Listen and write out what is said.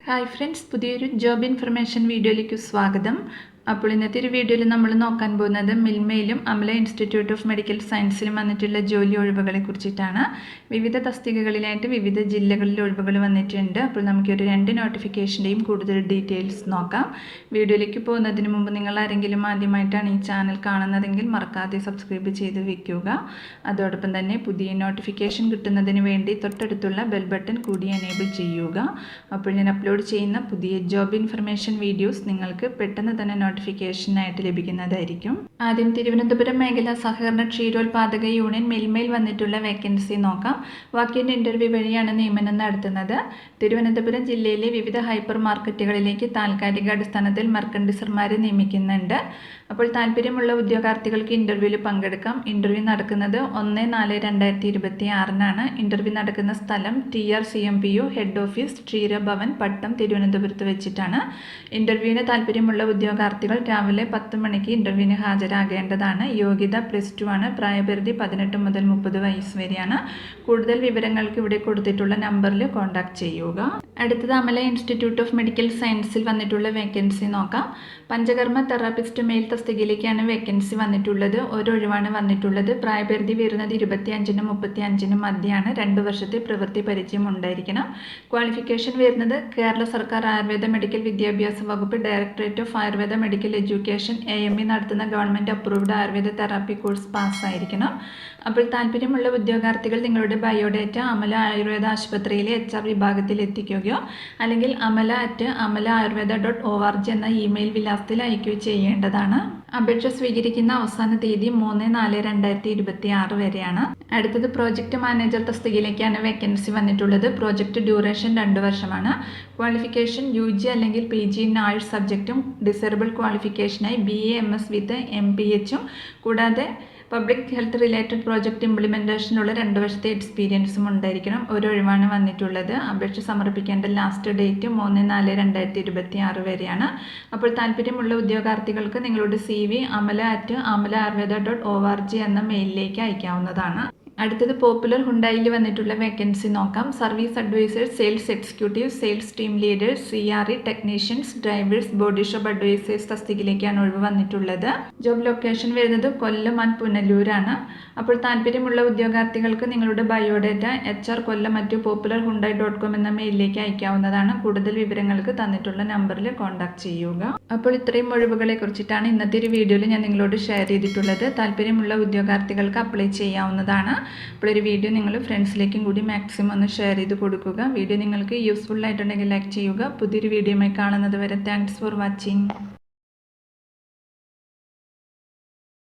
Hi friends, പുതിയൊരു job information വീഡിയോയിലേക്ക് സ്വാഗതം. അപ്പോൾ ഇന്നത്തെ ഒരു വീഡിയോയിൽ നമ്മൾ നോക്കാൻ പോകുന്നത് മിൽമയിലും അമല ഇൻസ്റ്റിറ്റ്യൂട്ട് ഓഫ് മെഡിക്കൽ സയൻസിലും വന്നിട്ടുള്ള ജോലി ഒഴിവുകളെ കുറിച്ചിട്ടാണ്. വിവിധ തസ്തികകളിലായിട്ട് വിവിധ ജില്ലകളിൽ ഒഴിവുകൾ വന്നിട്ടുണ്ട്. അപ്പോൾ നമുക്കൊരു 2 നോട്ടിഫിക്കേഷൻ്റെയും കൂടുതൽ ഡീറ്റെയിൽസ് നോക്കാം. വീഡിയോയിലേക്ക് പോകുന്നതിന് മുമ്പ് നിങ്ങൾ ആരെങ്കിലും ആദ്യമായിട്ടാണ് ഈ ചാനൽ കാണുന്നതെങ്കിൽ മറക്കാതെ സബ്സ്ക്രൈബ് ചെയ്ത് വയ്ക്കുക. അതോടൊപ്പം തന്നെ പുതിയ നോട്ടിഫിക്കേഷൻ കിട്ടുന്നതിന് വേണ്ടി തൊട്ടടുത്തുള്ള ബെൽ ബട്ടൺ കൂടി എനേബിൾ ചെയ്യുക. അപ്പോൾ ഞാൻ അപ്ലോഡ് ചെയ്യുന്ന പുതിയ ജോബ് ഇൻഫർമേഷൻ വീഡിയോസ് നിങ്ങൾക്ക് പെട്ടെന്ന് തന്നെ നോട്ടിഫിക്കേഷനായിട്ട് ലഭിക്കുന്നതായിരിക്കും. ആദ്യം തിരുവനന്തപുരം മേഖല സഹകരണ ക്ഷീരോത്പാദക യൂണിയൻ മിൽമയിൽ വന്നിട്ടുള്ള വേക്കൻസി നോക്കാം. വാക്കിൻ ഇൻ്റർവ്യൂ വഴിയാണ് നിയമനം നടത്തുന്നത്. തിരുവനന്തപുരം ജില്ലയിലെ വിവിധ ഹൈപ്പർ മാർക്കറ്റുകളിലേക്ക് താൽക്കാലിക അടിസ്ഥാനത്തിൽ മെർക്കൻഡിസർമാരെ നിയമിക്കുന്നുണ്ട്. അപ്പോൾ താല്പര്യമുള്ള ഉദ്യോഗാർത്ഥികൾക്ക് ഇൻ്റർവ്യൂവിൽ പങ്കെടുക്കാം. ഇൻ്റർവ്യൂ നടക്കുന്നത് 1/4/2026 ഇൻ്റർവ്യൂ നടക്കുന്ന സ്ഥലം TRCMPU ഹെഡ് ഓഫീസ് ക്ഷീരഭവൻ പട്ടം തിരുവനന്തപുരത്ത് വെച്ചിട്ടാണ്. ഇൻ്റർവ്യൂവിന് താല്പര്യമുള്ള ഉദ്യോഗാർത്ഥികൾ രാവിലെ 10 മണിക്ക് ഇൻ്റർവ്യൂവിന് ഹാജരാകേണ്ടതാണ്. യോഗ്യത +2 ആണ്. പ്രായപരിധി 18 മുതൽ 30 വയസ്സ് വരെയാണ്. കൂടുതൽ വിവരങ്ങൾക്ക് ഇവിടെ കൊടുത്തിട്ടുള്ള നമ്പറിൽ കോൺടാക്ട് ചെയ്യുക. അടുത്തത് അമല ഇൻസ്റ്റിറ്റ്യൂട്ട് ഓഫ് മെഡിക്കൽ സയൻസിൽ വന്നിട്ടുള്ള വേക്കൻസി നോക്കാം. പഞ്ചകർമ്മ തെറാപ്പിസ്റ്റ് മെയിൽ തസ്തികയിലേക്കാണ് വേക്കൻസി വന്നിട്ടുള്ളത്. ഒരൊഴിവാണ് വന്നിട്ടുള്ളത്. പ്രായപരിധി വരുന്നത് 25-നും 35-നും മധ്യയാണ്. 2 വർഷത്തെ പ്രവൃത്തി പരിചയം ഉണ്ടായിരിക്കണം. ക്വാളിഫിക്കേഷൻ വരുന്നത് കേരള സർക്കാർ ആയുർവേദ മെഡിക്കൽ വിദ്യാഭ്യാസ വകുപ്പ് directorate of Ayurveda medical education AME നടത്തുന്ന government approved Ayurveda therapy course പാസ്സായിരിക്കണം. അപ്പോൾ താല്പര്യമുള്ള ഉദ്യോഗാർത്ഥികൾ നിങ്ങളുടെ ബയോഡേറ്റ അമല ആയുർവേദ ആശുപത്രിയിലെ HR വിഭാഗത്തിൽ എത്തിക്കുകയോ അല്ലെങ്കിൽ amala@amalaayurveda.org എന്ന ഇമെയിൽ വിലാസത്തിൽ അയക്കുകയോ ചെയ്യേണ്ടതാണ്. അപേക്ഷ സ്വീകരിക്കുന്ന അവസാന തീയതി 3/4/2026 വരെയാണ്. അടുത്തത് പ്രോജക്റ്റ് മാനേജർ തസ്തികയിലേക്കാണ് വേക്കൻസി വന്നിട്ടുള്ളത്. പ്രോജക്റ്റ് ഡ്യൂറേഷൻ 2 വർഷമാണ്. ക്വാളിഫിക്കേഷൻ UG അല്ലെങ്കിൽ PG ഇൻ ആൾ സബ്ജക്റ്റും ഡിസേബിൾ ക്വാളിഫിക്കേഷനായി BA MS വിത്ത് MPHും കൂടാതെ പബ്ലിക് ഹെൽത്ത് റിലേറ്റഡ് പ്രോജക്റ്റ് ഇംപ്ലിമെൻറ്റേഷനുള്ള 2 വർഷത്തെ എക്സ്പീരിയൻസും ഉണ്ടായിരിക്കണം. ഒരൊഴിവാണ് വന്നിട്ടുള്ളത്. അപേക്ഷ സമർപ്പിക്കേണ്ട ലാസ്റ്റ് ഡേറ്റ് 3/4/2026 വരെയാണ്. അപ്പോൾ താല്പര്യമുള്ള ഉദ്യോഗാർത്ഥികൾക്ക് നിങ്ങളുടെ CV amala@amalaayurveda.org എന്ന മെയിലിലേക്ക് അയക്കാവുന്നതാണ്. അടുത്തത് പോപ്പുലർ ഹുണ്ടായിൽ വന്നിട്ടുള്ള വേക്കൻസി നോക്കാം. Service advisors, sales executive, sales team leaders, CRE technicians, drivers, body shop advisors തസ്തികയിലേക്കാണ് ഒഴിവ് വന്നിട്ടുള്ളത്. ജോബ് ലൊക്കേഷൻ വരുന്നത് കൊല്ലം ആൻഡ് പുനലൂരാണ്. അപ്പോൾ താല്പര്യമുള്ള ഉദ്യോഗാർത്ഥികൾക്ക് നിങ്ങളുടെ ബയോഡേറ്റ HR@popularhyundai.com എന്ന മെയിലിലേക്ക് അയക്കാവുന്നതാണ്. കൂടുതൽ വിവരങ്ങൾക്ക് തന്നിട്ടുള്ള നമ്പറിൽ കോൺടാക്ട് ചെയ്യുക. അപ്പോൾ ഇത്രയും ഒഴിവുകളെ കുറിച്ചിട്ടാണ് ഇന്നത്തെ ഒരു വീഡിയോയിൽ ഞാൻ നിങ്ങളോട് ഷെയർ ചെയ്തിട്ടുള്ളത്. താല്പര്യമുള്ള ഉദ്യോഗാർത്ഥികൾക്ക് അപ്ലൈ ചെയ്യാവുന്നതാണ്. അപ്പോൾ ഒരു വീഡിയോ നിങ്ങൾ ഫ്രണ്ട്സിലേക്കും കൂടി മാക്സിമം ഒന്ന് ഷെയർ ചെയ്ത് കൊടുക്കുക. വീഡിയോ നിങ്ങൾക്ക് യൂസ്ഫുൾ ആയിട്ടുണ്ടെങ്കിൽ ലൈക്ക് ചെയ്യുക. പുതിയൊരു വീഡിയോയുമായി കാണുന്നത് വരെ താങ്ക്സ് ഫോർ വാച്ചിങ്.